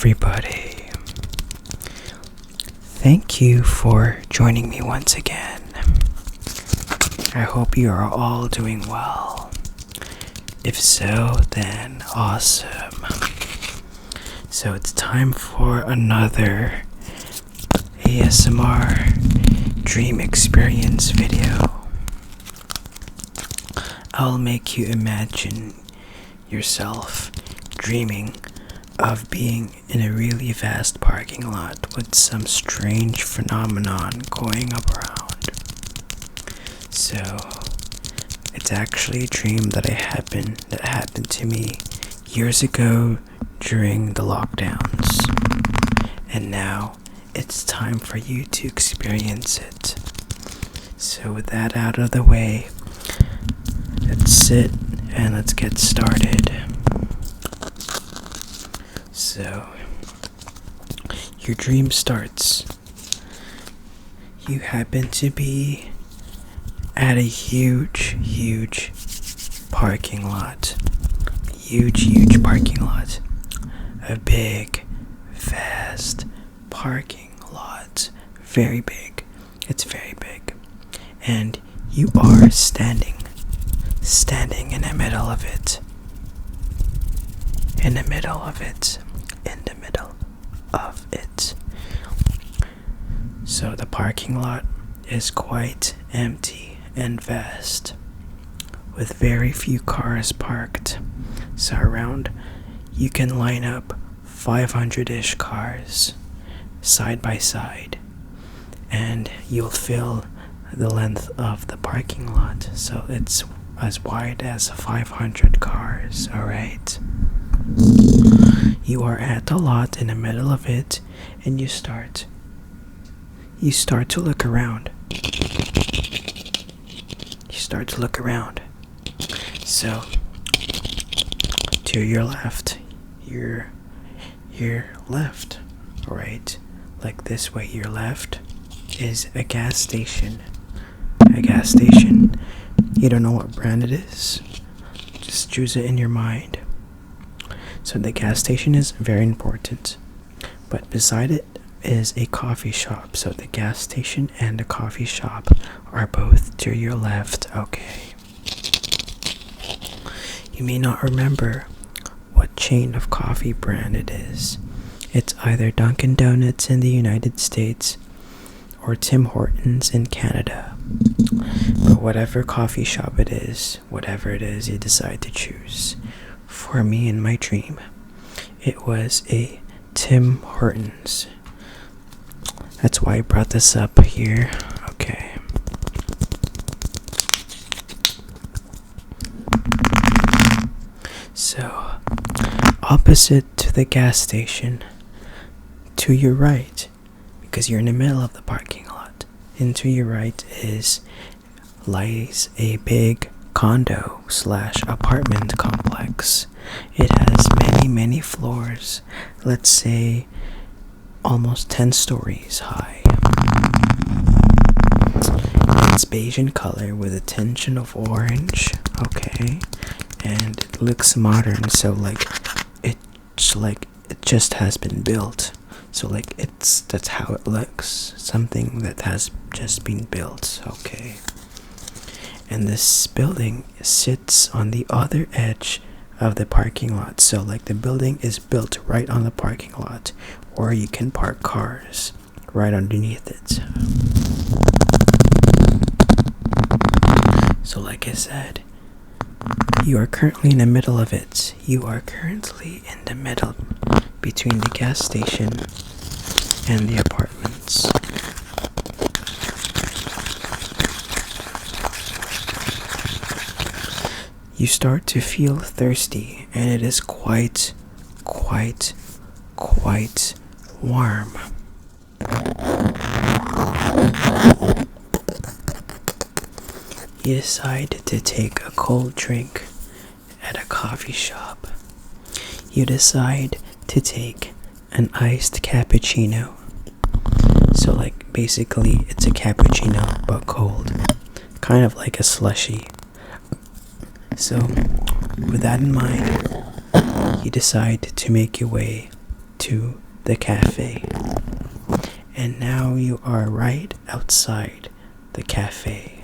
everybody. Thank you for joining me once again. I hope you are all doing well. If so, then awesome. So it's time for another ASMR dream experience video. I'll make you imagine yourself dreaming of being in a really vast parking lot with some strange phenomenon going up around. So it's actually a dream that happened to me years ago during the lockdowns, and now it's time for you to experience it. So with that out of the way, let's sit and let's get started. So, your dream starts. You happen to be at a huge parking lot. Huge parking lot. A big, vast parking lot. Very big. It's very big. And you are standing in the middle of it. In the middle of it. So the parking lot is quite empty and vast, with very few cars parked. So around, you can line up 500-ish cars side by side, and you'll fill the length of the parking lot. So it's as wide as 500 cars, alright? You are at the lot in the middle of it, and you start to look around. So, to your left, your left, right? Like this way, your left is a gas station. You don't know what brand it is. Just choose it in your mind. So the gas station is very important, but beside it is a coffee shop. So the gas station and the coffee shop are both to your left, okay? You may not remember what chain of coffee brand it is. It's either Dunkin' Donuts in the United States or Tim Hortons in Canada. But whatever coffee shop it is, whatever it is you decide to choose, for me in my dream, it was a Tim Hortons. That's why I brought this up here. Okay. So, opposite to the gas station, to your right, because you're in the middle of the parking lot, and to your right lies a big condo/apartment complex. It has many floors, let's say almost 10 stories high. It's beige in color with a tinge of orange, okay, and it looks modern, so it just has been built. So that's how it looks, something that has just been built, okay. And this building sits on the other edge of the parking lot. So the building is built right on the parking lot, or you can park cars right underneath it. So like I said, you are currently in the middle of it. You are currently in the middle between the gas station and the apartments. You start to feel thirsty, and it is quite warm. You decide to take a cold drink at a coffee shop. You decide to take an iced cappuccino. So basically it's a cappuccino but cold, kind of like a slushie. So with that in mind, you decide to make your way to the cafe. And now you are right outside the cafe.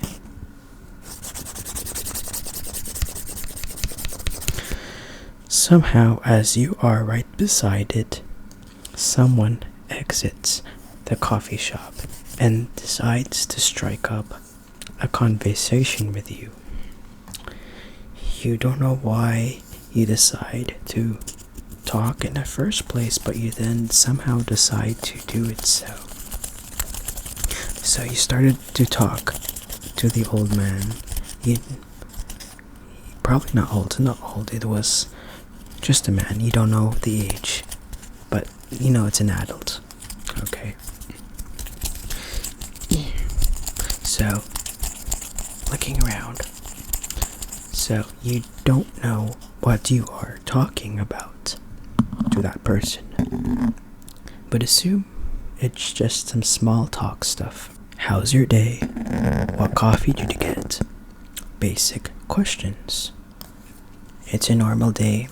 Somehow, as you are right beside it, someone exits the coffee shop and decides to strike up a conversation with you. You don't know why you decide to talk in the first place, but you then somehow decide to do it so you started to talk to the old man. He probably not old, it was just a man. You don't know the age, but you know it's an adult. Okay. So, looking around. So, you don't know what you are talking about to that person. But assume it's just some small talk stuff. How's your day? What coffee did you get? Basic questions. It's a normal day,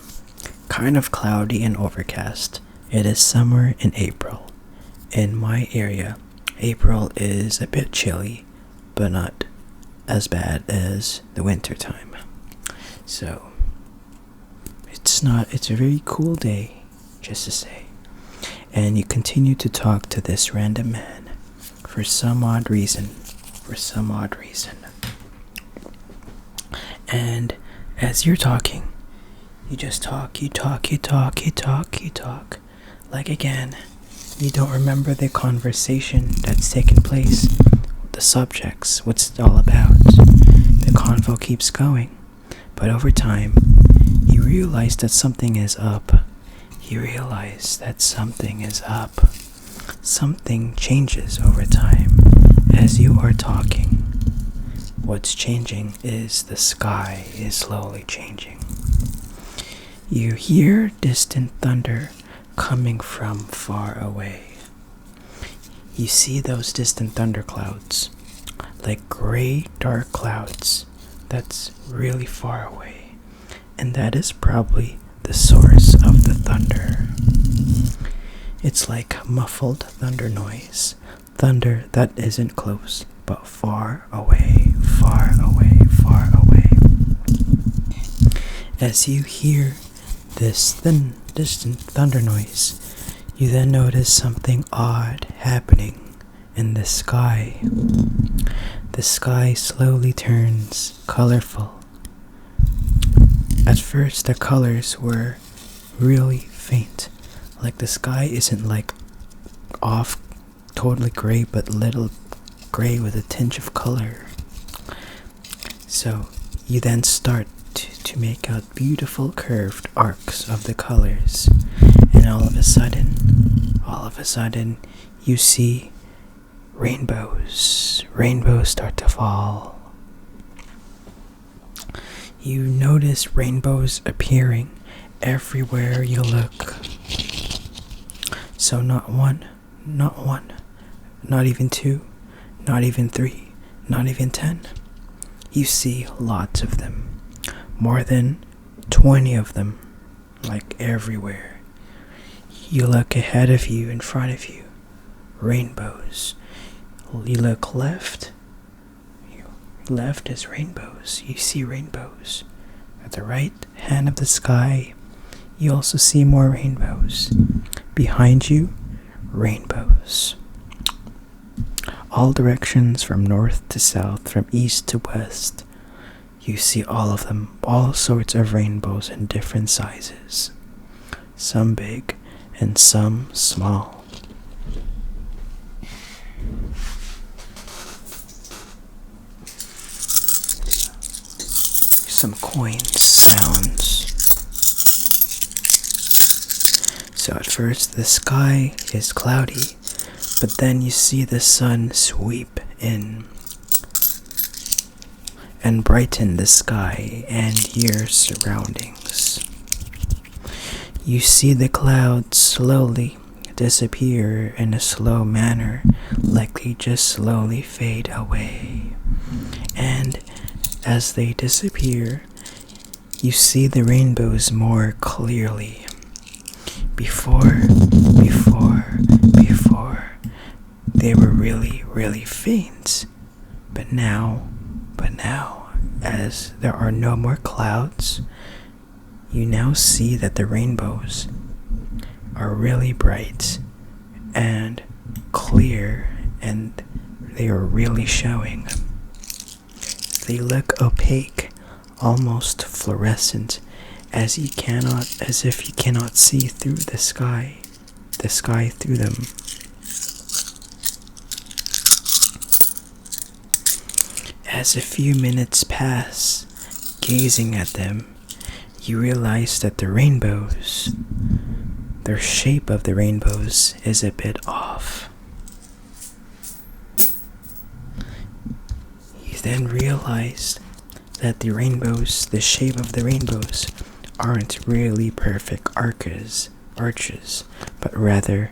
kind of cloudy and overcast. It is summer in April. In my area, April is a bit chilly, but not as bad as the winter time. So, it's a very cool day, just to say. And you continue to talk to this random man for some odd reason. And as you're talking, you just talk, you talk. Like again, you don't remember the conversation that's taken place, the subjects, what's it all about. The convo keeps going, but over time, you realize that something is up. Something changes over time as you are talking. What's changing is the sky is slowly changing. You hear distant thunder coming from far away. You see those distant thunder clouds, like gray, dark clouds that's really far away. And that is probably the source of the thunder. It's like muffled thunder noise. Thunder that isn't close, but far away. As you hear this distant thunder noise, you then notice something odd happening in the sky. The sky slowly turns colorful. At first, the colors were really faint. Like the sky isn't like off totally gray, but little gray with a tinge of color. So you then start to make out beautiful curved arcs of the colors, and all of a sudden you see rainbows start to fall. You notice rainbows appearing everywhere you look. So not one, not even two, not even three, not even 10. You see lots of them. More than 20 of them, like everywhere. You look ahead of you, in front of you, rainbows. You look left. Left is rainbows. You see rainbows. At the right hand of the sky, you also see more rainbows. Behind you, rainbows. All directions, from north to south, from east to west. You see all of them, all sorts of rainbows in different sizes. Some big and some small. Some coin sounds. So at first the sky is cloudy, but then you see the sun sweep in and brighten the sky and your surroundings. You see the clouds slowly disappear in a slow manner, like they just slowly fade away. And as they disappear, you see the rainbows more clearly. Before, they were really, really faint. But now, as there are no more clouds, you now see that the rainbows are really bright and clear, and they are really showing. They look opaque, almost fluorescent, as if you cannot see through the sky through them. As a few minutes pass, gazing at them, you realize that the rainbows, their shape of the rainbows is a bit off. You then realize that the shape of the rainbows aren't really perfect arches, but rather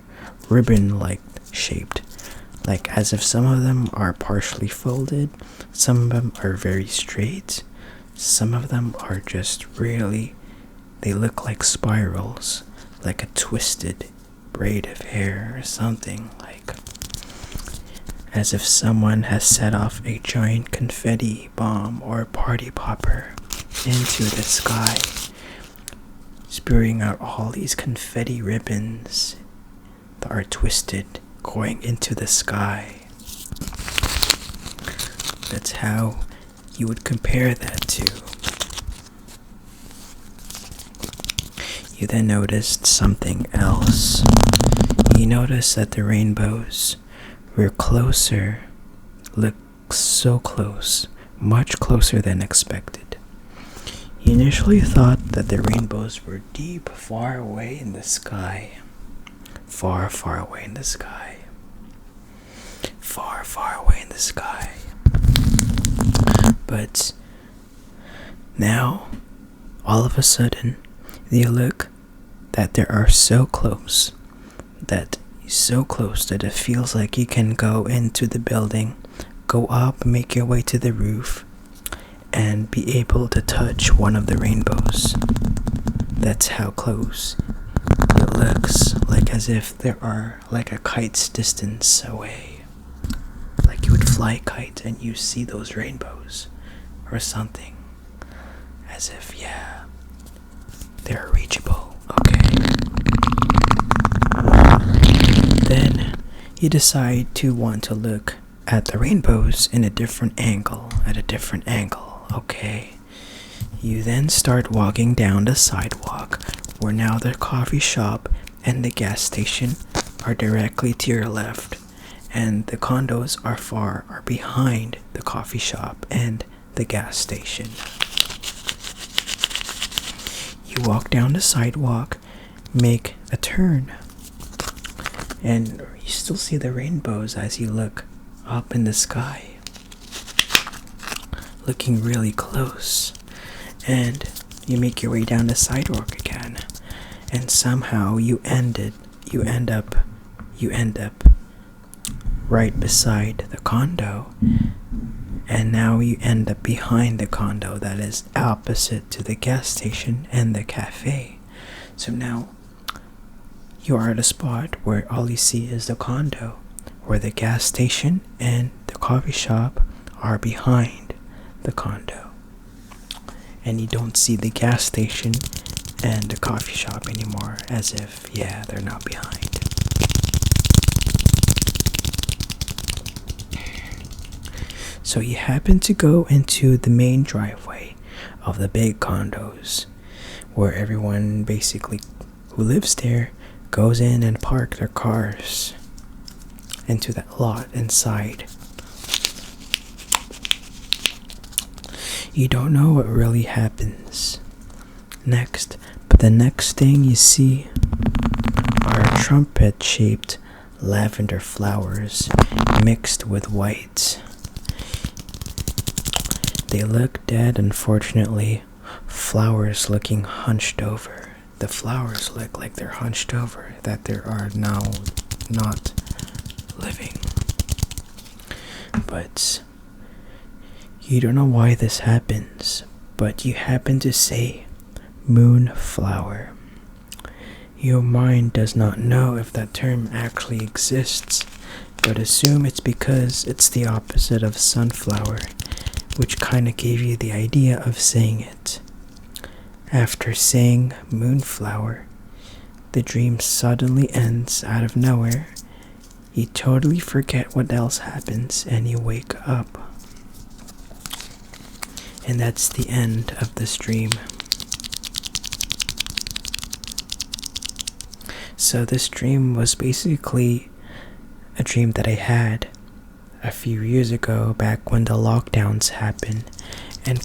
ribbon-like shaped. Like as if some of them are partially folded, some of them are very straight, some of them are just really, they look like spirals, like a twisted braid of hair or something, like as if someone has set off a giant confetti bomb or party popper into the sky, spewing out all these confetti ribbons that are twisted going into the sky. That's how you would compare that to. You then noticed something else. You noticed that the rainbows were closer, looked so close, much closer than expected. You initially thought that the rainbows were deep, far away in the sky. Far, far away in the sky. Far, far away in the sky. But now, all of a sudden, you look that they are so close that it feels like you can go into the building, go up, make your way to the roof, and be able to touch one of the rainbows. That's how close it looks, like as if they are like a kite's distance away. Like you would fly a kite and you see those rainbows or something. As if, yeah, they're reachable. Okay. Then you decide to want to look at the rainbows in a different angle, okay? You then start walking down the sidewalk, where now the coffee shop and the gas station are directly to your left, and the condos are behind the coffee shop and the gas station. You walk down the sidewalk, make a turn, and you still see the rainbows as you look up in the sky, looking really close. And you make your way down the sidewalk again, and somehow you end up right beside the condo, and now you end up behind the condo that is opposite to the gas station and the cafe. So now you are at a spot where all you see is the condo, where the gas station and the coffee shop are behind the condo. And you don't see the gas station and the coffee shop anymore, as if, yeah, they're not behind. So you happen to go into the main driveway of the big condos, where everyone basically who lives there goes in and park their cars into that lot inside. You don't know what really happens next, but the next thing you see are trumpet-shaped lavender flowers mixed with white. They look dead, unfortunately. Flowers looking hunched over. The flowers look like they're hunched over, that they are now not living. But you don't know why this happens, but you happen to say moonflower. Your mind does not know if that term actually exists, but assume it's because it's the opposite of sunflower, which kinda gave you the idea of saying it. After saying moonflower, the dream suddenly ends out of nowhere. You totally forget what else happens and you wake up. And that's the end of this dream. So this dream was basically a dream that I had a few years ago, back when the lockdowns happened, and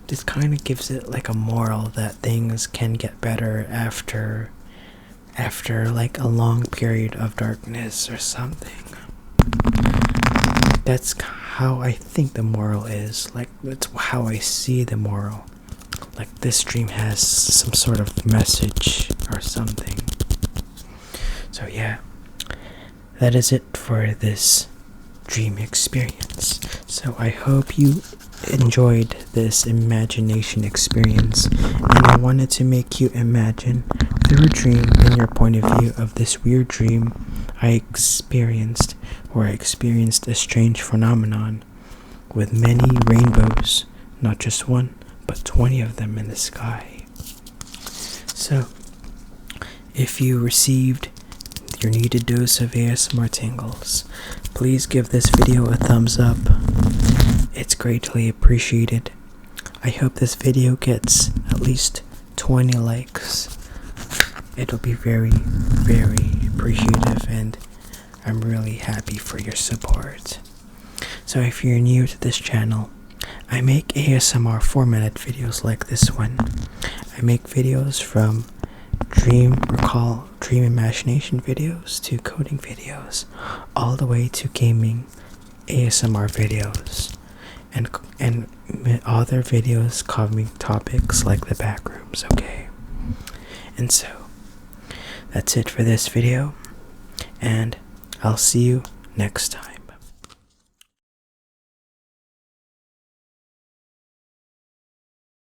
this kinda gives it like a moral that things can get better after like a long period of darkness or something. That's how I think the moral is. Like, that's how I see the moral. Like, this dream has some sort of message or something. So yeah, that is it for this dream experience. So I hope you enjoyed this imagination experience, and I wanted to make you imagine through a dream and your point of view of this weird dream I experienced, where I experienced a strange phenomenon with many rainbows, not just one, but 20 of them in the sky. So, if you received your needed dose of ASMR tingles, please give this video a thumbs up. It's greatly appreciated. I hope this video gets at least 20 likes. It'll be very, very appreciative, and I'm really happy for your support. So if you're new to this channel, I make ASMR formatted videos like this one. I make videos from dream imagination videos to coding videos, all the way to gaming ASMR videos, and other videos covering topics like the backrooms, okay? And so, that's it for this video, and I'll see you next time.